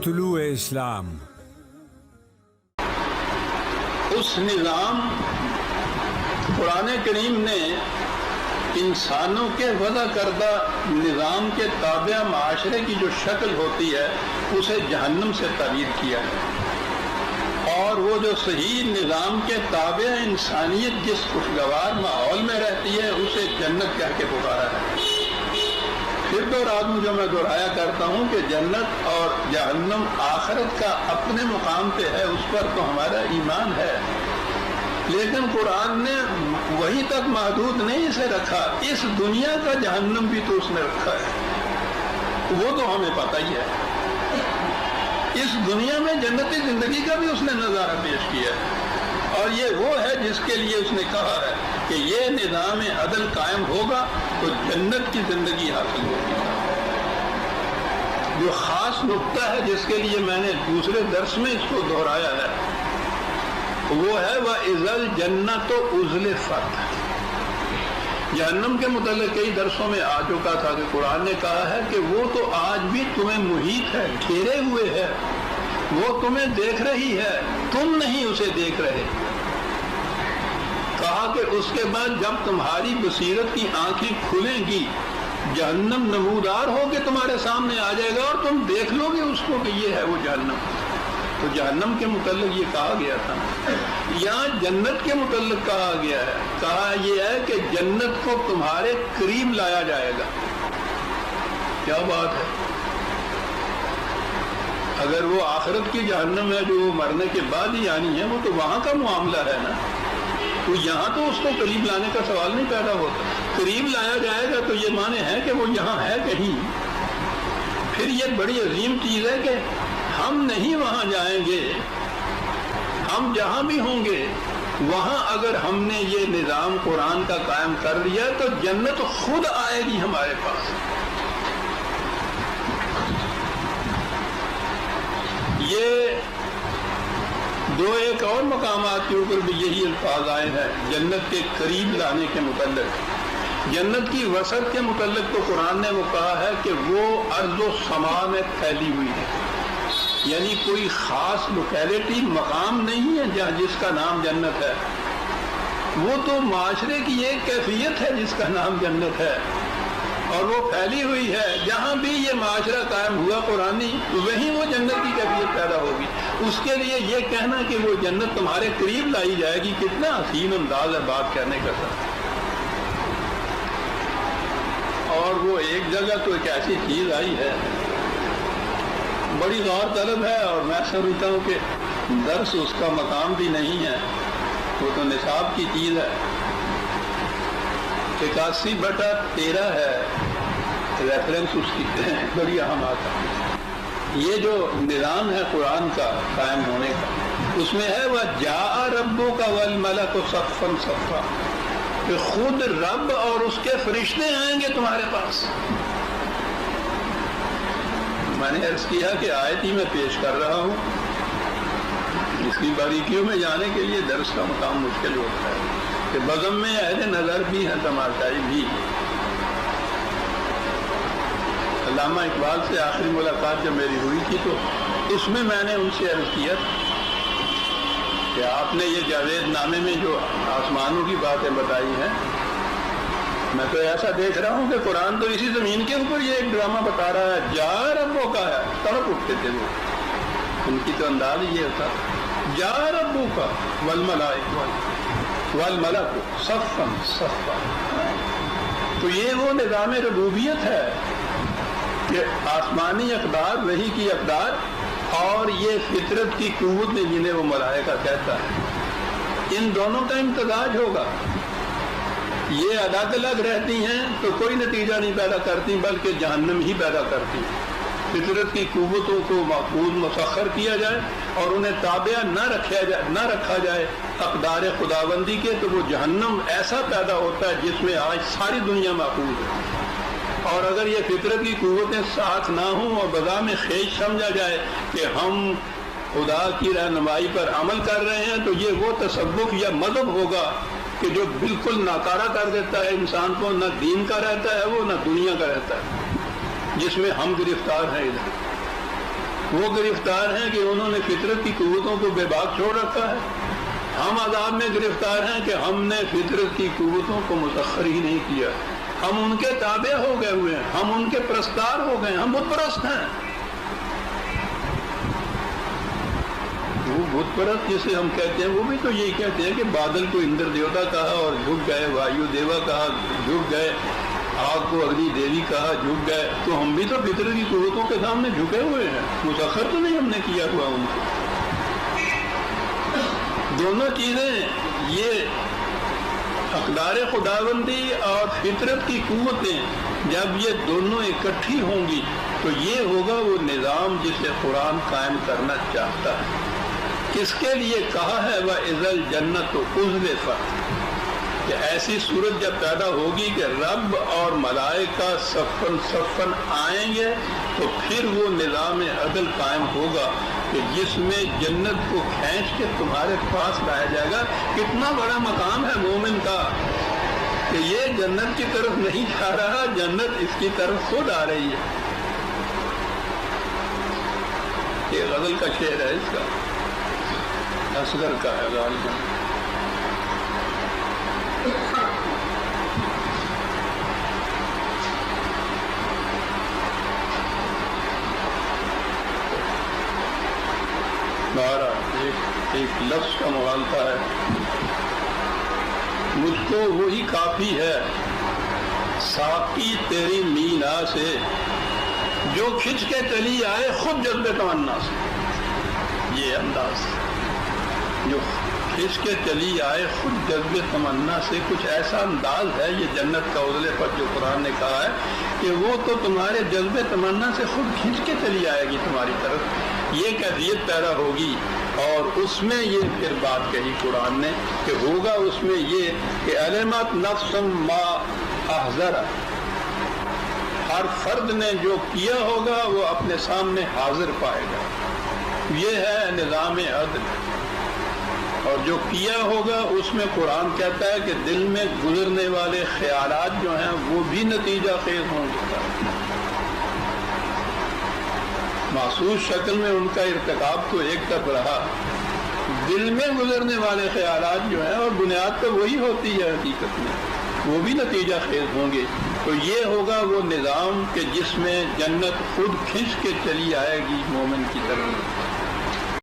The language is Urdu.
طلوع اسلام اس نظام قرآن کریم نے انسانوں کے وضع کردہ نظام کے تابع معاشرے کی جو شکل ہوتی ہے اسے جہنم سے تعبیر کیا ہے، اور وہ جو صحیح نظام کے تابع انسانیت جس خوشگوار ماحول میں رہتی ہے اسے جنت کہہ کے پکارا ہے۔ پھر تو رات میں جو میں دہرایا کرتا ہوں کہ جنت اور جہنم آخرت کا اپنے مقام پہ ہے، اس پر تو ہمارا ایمان ہے، لیکن قرآن نے وہیں تک محدود نہیں اسے رکھا، اس دنیا کا جہنم بھی تو اس نے رکھا ہے، وہ تو ہمیں پتہ ہی ہے۔ اس دنیا میں جنتی زندگی کا بھی اس نے نظارہ پیش کیا ہے، اور یہ وہ ہے جس کے لیے اس نے کہا ہے کہ یہ نظام عدل قائم ہوگا تو جنت کی زندگی حاصل ہوگی۔ جو خاص نقطہ ہے جس کے لیے میں نے دوسرے درس میں اس کو دہرایا ہے وہ ہے وَإِذَا الْجَنَّةُ أُزْلِفَتْ۔ جہنم کے متعلق کئی درسوں میں آ چکا تھا کہ قرآن نے کہا ہے کہ وہ تو آج بھی تمہیں محیط ہے، گھیرے ہوئے ہے، وہ تمہیں دیکھ رہی ہے، تم نہیں اسے دیکھ رہے۔ کہا کہ اس کے بعد جب تمہاری بصیرت کی آنکھیں کھلیں گی جہنم نمودار ہو کے تمہارے سامنے آ جائے گا اور تم دیکھ لو گے اس کو کہ یہ ہے وہ جہنم۔ تو جہنم کے متعلق یہ کہا گیا تھا، یہاں جنت کے متعلق کہا گیا ہے، کہا یہ ہے کہ جنت کو تمہارے قریب لایا جائے گا۔ کیا بات ہے! اگر وہ آخرت کی جہنم ہے جو مرنے کے بعد ہی آنی ہے، وہ تو وہاں کا معاملہ ہے نا، تو یہاں تو اس کو قریب لانے کا سوال نہیں پیدا ہوتا۔ قریب لایا جائے گا تو یہ معنی ہے کہ وہ یہاں ہے کہیں۔ پھر یہ بڑی عظیم چیز ہے کہ ہم نہیں وہاں جائیں گے، ہم جہاں بھی ہوں گے وہاں اگر ہم نے یہ نظام قرآن کا قائم کر لیا تو جنت خود آئے گی ہمارے پاس۔ یہ دو ایک اور مقامات کے اوپر بھی یہی الفاظ آئے ہیں جنت کے قریب لانے کے متعلق۔ جنت کی وسعت کے متعلق تو قرآن نے وہ کہا ہے کہ وہ ارض و سما میں پھیلی ہوئی ہے، یعنی کوئی خاص لوکیلٹی مقام نہیں ہے جہاں جس کا نام جنت ہے، وہ تو معاشرے کی ایک کیفیت ہے جس کا نام جنت ہے، اور وہ پھیلی ہوئی ہے۔ جہاں بھی یہ معاشرہ قائم ہوا قرآنی وہیں وہ جنت کی کیفیت پیدا ہوگی۔ اس کے لیے یہ کہنا کہ وہ جنت تمہارے قریب لائی جائے گی کتنا حسین انداز ہے بات کہنے کا تھا۔ اور وہ ایک جگہ تو ایک ایسی چیز آئی ہے بڑی غور طلب ہے، اور میں سمجھتا ہوں کہ درس اس کا مقام بھی نہیں ہے، وہ تو نصاب کی چیز ہے۔ 81/13 ہے ریفرنس اس کی بڑی اہم آتا ہے۔ یہ جو نظام ہے قرآن کا قائم ہونے کا اس میں ہے وَجَاءَ رَبُّكَ وَالْمَلَكُ صَفًّا صَفًّا، کہ خود رب اور اس کے فرشتے آئیں گے تمہارے پاس۔ میں نے عرض کیا کہ آیت ہی میں پیش کر رہا ہوں، اس کی باریکیوں میں جانے کے لیے درس کا مقام مشکل ہوتا ہے کہ بزم میں اہل نظر بھی ہیں تماشائی بھی۔ علامہ اقبال سے آخری ملاقات جب میری ہوئی تھی تو اس میں نے ان سے عرض کیا کہ آپ نے یہ جاوید نامے میں جو آسمانوں کی باتیں بتائی ہیں، میں تو ایسا دیکھ رہا ہوں کہ قرآن تو اسی زمین کے اوپر یہ ایک ڈرامہ بتا رہا ہے، جا ربوں کا ہے، تڑپ اٹھتے تھے وہ، ان کی تو انداز یہ ہوتا جا ربوں کا والملک صفًا صفًا۔ تو یہ وہ نظام ربوبیت ہے کہ آسمانی اقدار، وحی کی اقدار، اور یہ فطرت کی قوت نے جنہیں وہ ملائکہ کہتا ہے، ان دونوں کا امتزاج ہوگا۔ یہ الگ الگ رہتی ہیں تو کوئی نتیجہ نہیں پیدا کرتی بلکہ جہنم ہی پیدا کرتی۔ فطرت کی قوتوں کو محفوظ مسخر کیا جائے اور انہیں تابع نہ رکھا جائے اقدار خداوندی کے، تو وہ جہنم ایسا پیدا ہوتا ہے جس میں آج ساری دنیا محفوظ ہے۔ اور اگر یہ فطرت کی قوتیں ساتھ نہ ہوں اور بذا میں خیش سمجھا جائے کہ ہم خدا کی رہنمائی پر عمل کر رہے ہیں، تو یہ وہ تصوف یا مذہب ہوگا کہ جو بالکل ناکارہ کر دیتا ہے انسان کو، نہ دین کا رہتا ہے وہ، نہ دنیا کا رہتا ہے، جس میں ہم گرفتار ہیں ادھر۔ وہ گرفتار ہیں کہ انہوں نے فطرت کی قوتوں کو بے باک چھوڑ رکھا ہے. ہم عذاب میں گرفتار ہیں کہ ہم نے فطرت کی قوتوں کو مسخر ہی نہیں کیا. ہم ان کے تابع ہو گئے ہوئے ہیں, ہم ان کے پرستار ہو گئے ہیں, ہم بت پرست ہیں. وہ بت پرست جسے ہم کہتے ہیں وہ بھی تو یہی کہتے ہیں کہ بادل کو اندر دیوتا کہا اور جھک گئے, وایو دیوا کہا جھک گئے, آگ کو اگنی دیوی کہا جھک گئے. تو ہم بھی تو فطرت کی قوتوں کے سامنے جھکے ہوئے ہیں, مسخر تو نہیں ہم نے کیا ہوا ان کو. دونوں چیزیں یہ اقدار خداوندی اور فطرت کی قوتیں جب یہ دونوں اکٹھی ہوں گی تو یہ ہوگا وہ نظام جسے قرآن قائم کرنا چاہتا ہے. کس کے لیے کہا ہے وَإِذَا الْجَنَّةُ أُزْلِفَتْ, کہ ایسی صورت جب پیدا ہوگی کہ رب اور ملائکہ صفن صفن آئیں گے تو پھر وہ نظام عدل قائم ہوگا کہ جس میں جنت کو کھینچ کے تمہارے پاس لایا جائے گا. کتنا بڑا مقام ہے مومن کا کہ یہ جنت کی طرف نہیں جا رہا, جنت اس کی طرف خود آ رہی ہے. یہ غزل کا شعر ہے, اس کا اصغر کا ہے غالباً. ایک لفظ کا مغالطہ ہے. مجھ کو وہی کافی ہے ساقی تیری مینا سے, جو کھنچ کے چلی آئے خود جذبے تمنا سے. یہ انداز جو کھنچ کے چلی آئے خود جذبے تمنا سے, کچھ ایسا انداز ہے یہ جنت کا عزلے پر جو قرآن نے کہا ہے کہ وہ تو تمہارے جذبے تمنا سے خود کھنچ کے چلی آئے گی تمہاری طرف. یہ کیفیت پیدا ہوگی اور اس میں یہ پھر بات کہی قرآن نے کہ ہوگا اس میں یہ کہ علمت نفس ما احضر, ہر فرد نے جو کیا ہوگا وہ اپنے سامنے حاضر پائے گا. یہ ہے نظام عدل. اور جو کیا ہوگا اس میں قرآن کہتا ہے کہ دل میں گزرنے والے خیالات جو ہیں وہ بھی نتیجہ خیز ہوں گے. محسوس شکل میں ان کا ارتکاب تو ایک طرف رہا, دل میں گزرنے والے خیالات جو ہیں اور بنیاد تو وہی ہوتی ہے حقیقت میں, وہ بھی نتیجہ خیز ہوں گے. تو یہ ہوگا وہ نظام کہ جس میں جنت خود کھنچ کے چلی آئے گی مومن کی طرف.